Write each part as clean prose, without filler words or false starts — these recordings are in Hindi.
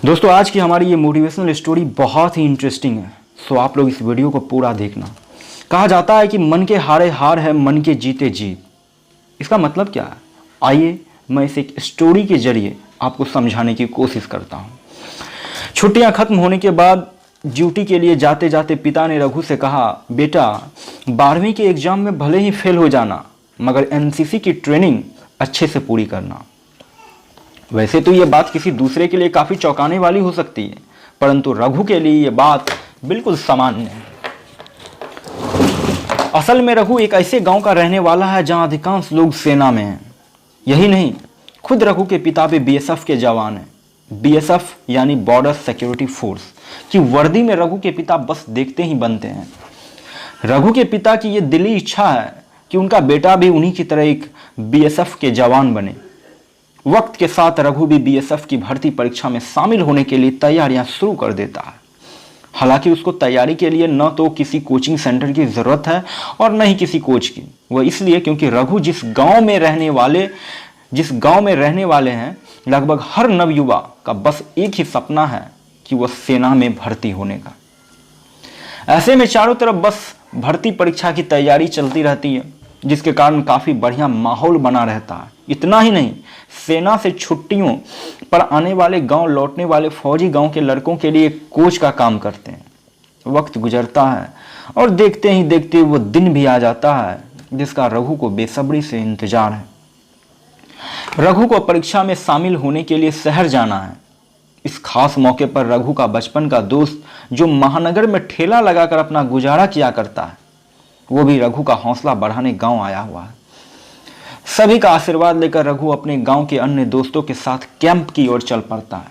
दोस्तों आज की हमारी ये मोटिवेशनल स्टोरी बहुत ही इंटरेस्टिंग है, सो आप लोग इस वीडियो को पूरा देखना। कहा जाता है कि मन के हारे हार है, मन के जीते जीत। इसका मतलब क्या है? आइए मैं इस एक स्टोरी के जरिए आपको समझाने की कोशिश करता हूँ। छुट्टियाँ खत्म होने के बाद ड्यूटी के लिए जाते जाते पिता ने रघु से कहा, बेटा 12वीं के एग्जाम में भले ही फेल हो जाना, मगर एनसीसी की ट्रेनिंग अच्छे से पूरी करना। वैसे तो यह बात किसी दूसरे के लिए काफी चौंकाने वाली हो सकती है, परंतु रघु के लिए यह बात बिल्कुल सामान्य है। असल में रघु एक ऐसे गांव का रहने वाला है जहां अधिकांश लोग सेना में हैं। यही नहीं, खुद रघु के पिता भी बीएसएफ के जवान हैं। बीएसएफ यानी बॉर्डर सिक्योरिटी फोर्स की वर्दी में रघु के पिता बस देखते ही बनते हैं। रघु के पिता की यह दिली इच्छा है कि उनका बेटा भी उन्हीं की तरह एक बीएसएफ के जवान बने। वक्त के साथ रघु भी बीएसएफ की भर्ती परीक्षा में शामिल होने के लिए तैयारियां शुरू कर देता है। हालांकि उसको तैयारी के लिए न तो किसी कोचिंग सेंटर की जरूरत है और न ही किसी कोच की। वह इसलिए क्योंकि रघु जिस गांव में रहने वाले हैं, लगभग हर नवयुवा का बस एक ही सपना है कि वह सेना में भर्ती होने का। ऐसे में चारों तरफ बस भर्ती परीक्षा की तैयारी चलती रहती है, जिसके कारण काफी बढ़िया माहौल बना रहता है। इतना ही नहीं, सेना से छुट्टियों पर आने वाले गांव लौटने वाले फौजी गांव के लड़कों के लिए कोच का काम करते हैं। वक्त गुजरता है और देखते ही देखते वो दिन भी आ जाता है जिसका रघु को बेसब्री से इंतजार है। रघु को परीक्षा में शामिल होने के लिए शहर जाना है। इस खास मौके पर रघु का बचपन का दोस्त, जो महानगर में ठेला लगाकर अपना गुजारा किया करता है, वो भी रघु का हौसला बढ़ाने गांव आया हुआ है। सभी का आशीर्वाद लेकर रघु अपने गांव के अन्य दोस्तों के साथ कैंप की ओर चल पड़ता है।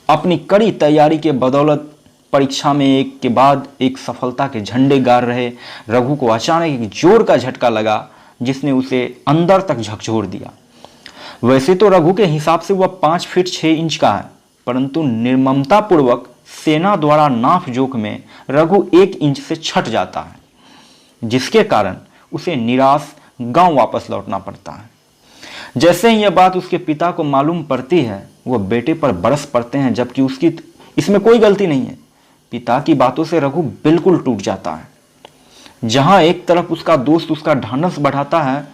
अपनी कड़ी तैयारी के बदौलत परीक्षा में एक के बाद एक सफलता के झंडे गाड़ रहे रघु को अचानक एक जोर का झटका लगा, जिसने उसे अंदर तक झकझोर दिया। वैसे तो रघु के हिसाब से वह 5 फीट 6 इंच का है, परंतु निर्ममता पूर्वक सेना द्वारा नाप जोख में रघु 1 इंच से छट जाता है, जिसके कारण उसे निराश गांव वापस लौटना पड़ता है। जैसे ही यह बात उसके पिता को मालूम पड़ती है, वह बेटे पर बरस पड़ते हैं, जबकि उसकी इसमें कोई गलती नहीं है। पिता की बातों से रघु बिल्कुल टूट जाता है। जहां एक तरफ उसका दोस्त उसका ढांढस बढ़ाता है,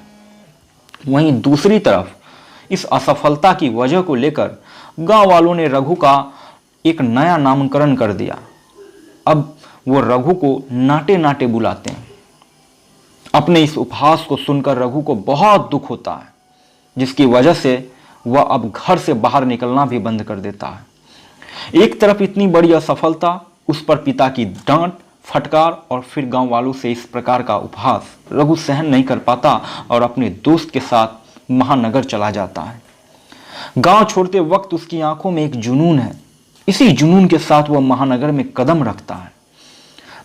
वहीं दूसरी तरफ इस असफलता की वजह को लेकर गांव वालों ने रघु का एक नया नामकरण कर दिया। अब वो रघु को नाटे नाटे बुलाते हैं। अपने इस उपहास को सुनकर रघु को बहुत दुख होता है, जिसकी वजह से वह अब घर से बाहर निकलना भी बंद कर देता है। एक तरफ इतनी बड़ी असफलता, उस पर पिता की डांट फटकार और फिर गांव वालों से इस प्रकार का उपहास रघु सहन नहीं कर पाता और अपने दोस्त के साथ महानगर चला जाता है। गांव छोड़ते वक्त उसकी आंखों में एक जुनून है। इसी जुनून के साथ वह महानगर में कदम रखता है,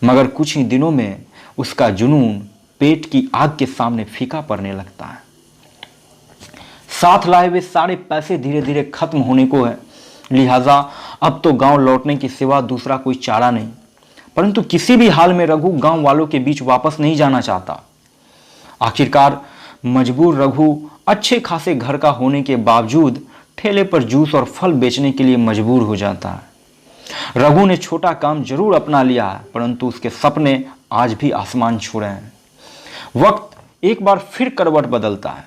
मगर कुछ ही दिनों में उसका जुनून पेट की आग के सामने फीका पड़ने लगता है। साथ लाए हुए सारे पैसे धीरे धीरे खत्म होने को है, लिहाजा अब तो गांव लौटने के सिवा दूसरा कोई चारा नहीं। परंतु किसी भी हाल में रघु गांव वालों के बीच वापस नहीं जाना चाहता। आखिरकार मजबूर रघु अच्छे खासे घर का होने के बावजूद ठेले पर जूस और फल बेचने के लिए मजबूर हो जाता है। रघु ने छोटा काम जरूर अपना लिया है, परंतु उसके सपने आज भी आसमान छू रहे हैं। वक्त एक बार फिर करवट बदलता है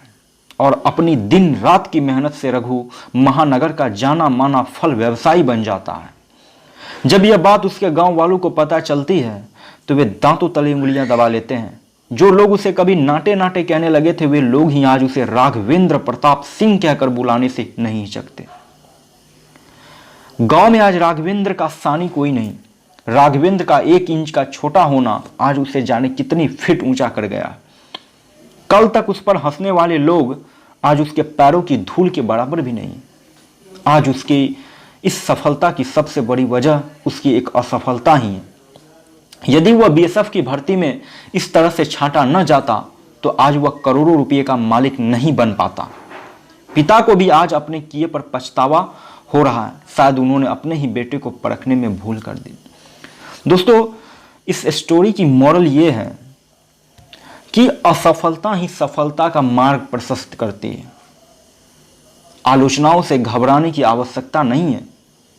और अपनी दिन रात की मेहनत से रघु महानगर का जाना माना फल व्यवसायी बन जाता है। जब यह बात उसके गांव वालों को पता चलती है, तो वे दांतों तले उंगलियां दबा लेते हैं। जो लोग उसे कभी नाटे नाटे कहने लगे थे, वे लोग ही आज उसे राघवेंद्र प्रताप सिंह कहकर बुलाने से नहीं हिचकते। गांव में आज राघवेंद्र का सानी कोई नहीं। राघवेंद्र का 1 इंच का छोटा होना आज उसे जाने कितनी फीट ऊंचा कर गया। कल तक उस पर हंसने वाले लोग आज उसके पैरों की धूल के बराबर भी नहीं। आज उसकी इस सफलता की सबसे बड़ी वजह उसकी एक असफलता ही है। यदि वह बीएसएफ की भर्ती में इस तरह से छांटा न जाता, तो आज वह करोड़ों रुपये का मालिक नहीं बन पाता। पिता को भी आज अपने किए पर पछतावा हो रहा है। शायद उन्होंने अपने ही बेटे को परखने में भूल कर दी। दोस्तों, इस स्टोरी की मॉरल ये है कि असफलता ही सफलता का मार्ग प्रशस्त करती है। आलोचनाओं से घबराने की आवश्यकता नहीं है।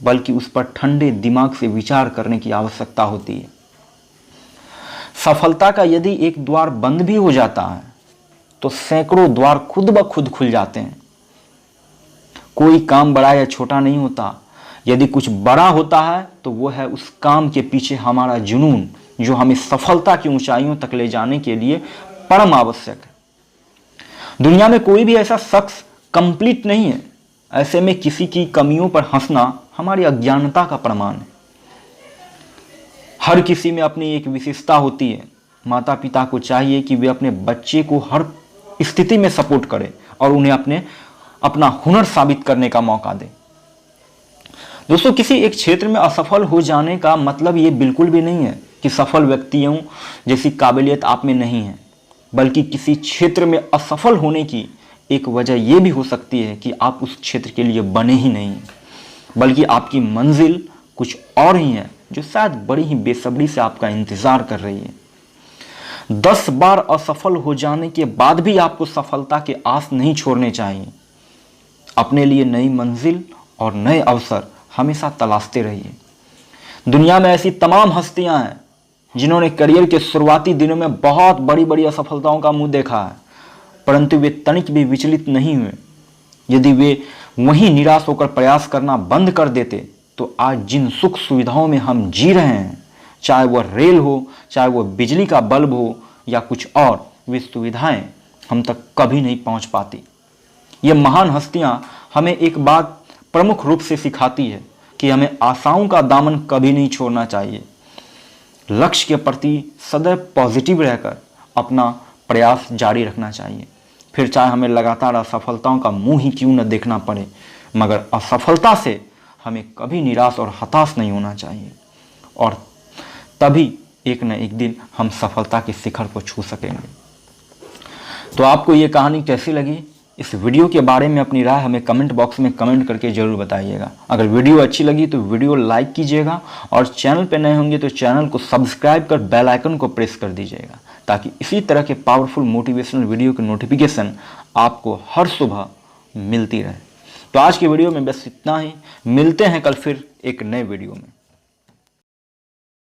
बल्कि उस पर ठंडे दिमाग से विचार करने की आवश्यकता होती है। सफलता का यदि एक द्वार बंद भी हो जाता है तो सैकड़ों द्वार खुद ब खुद खुल जाते हैं। कोई काम बड़ा या छोटा नहीं होता। यदि कुछ बड़ा होता है तो वो है उस काम के पीछे हमारा जुनून, जो हमें सफलता की ऊंचाइयों तक ले जाने के लिए परम आवश्यक है। दुनिया में कोई भी ऐसा शख्स कंप्लीट नहीं है। ऐसे में किसी की कमियों पर हंसना हमारी अज्ञानता का प्रमाण है। हर किसी में अपनी एक विशेषता होती है। माता पिता को चाहिए कि वे अपने बच्चे को हर स्थिति में सपोर्ट करें और उन्हें अपना हुनर साबित करने का मौका दें। दोस्तों, किसी एक क्षेत्र में असफल हो जाने का मतलब ये बिल्कुल भी नहीं है कि सफल व्यक्तियों जैसी काबिलियत आप में नहीं है, बल्कि किसी क्षेत्र में असफल होने की एक वजह यह भी हो सकती है कि आप उस क्षेत्र के लिए बने ही नहीं, बल्कि आपकी मंजिल कुछ और ही है जो शायद बड़ी ही बेसब्री से आपका इंतजार कर रही है। 10 बार असफल हो जाने के बाद भी आपको सफलता के आस नहीं छोड़ने चाहिए। अपने लिए नई मंजिल और नए अवसर हमेशा तलाशते रहिए। दुनिया में ऐसी तमाम हस्तियां हैं जिन्होंने करियर के शुरुआती दिनों में बहुत बड़ी बड़ी असफलताओं का मुंह देखा है, परंतु वे तनिक भी विचलित नहीं हुए। यदि वे वहीं निराश होकर प्रयास करना बंद कर देते तो आज जिन सुख सुविधाओं में हम जी रहे हैं, चाहे वह रेल हो, चाहे वह बिजली का बल्ब हो या कुछ और, वे सुविधाएं हम तक कभी नहीं पहुंच पाती। ये महान हस्तियां हमें एक बात प्रमुख रूप से सिखाती है कि हमें आशाओं का दामन कभी नहीं छोड़ना चाहिए। लक्ष्य के प्रति सदैव पॉजिटिव रहकर अपना प्रयास जारी रखना चाहिए। फिर चाहे हमें लगातार असफलताओं का मुंह ही क्यों न देखना पड़े, मगर असफलता से हमें कभी निराश और हताश नहीं होना चाहिए, और तभी एक न एक दिन हम सफलता के शिखर को छू सकेंगे। तो आपको ये कहानी कैसी लगी? इस वीडियो के बारे में अपनी राय हमें कमेंट बॉक्स में कमेंट करके जरूर बताइएगा। अगर वीडियो अच्छी लगी तो वीडियो लाइक कीजिएगा, और चैनल पर नए होंगे तो चैनल को सब्सक्राइब कर बेल आइकन को प्रेस कर दीजिएगा, ताकि इसी तरह के पावरफुल मोटिवेशनल वीडियो की नोटिफिकेशन आपको हर सुबह मिलती रहे। तो आज की वीडियो में बस इतना ही। मिलते हैं कल फिर एक नए वीडियो में।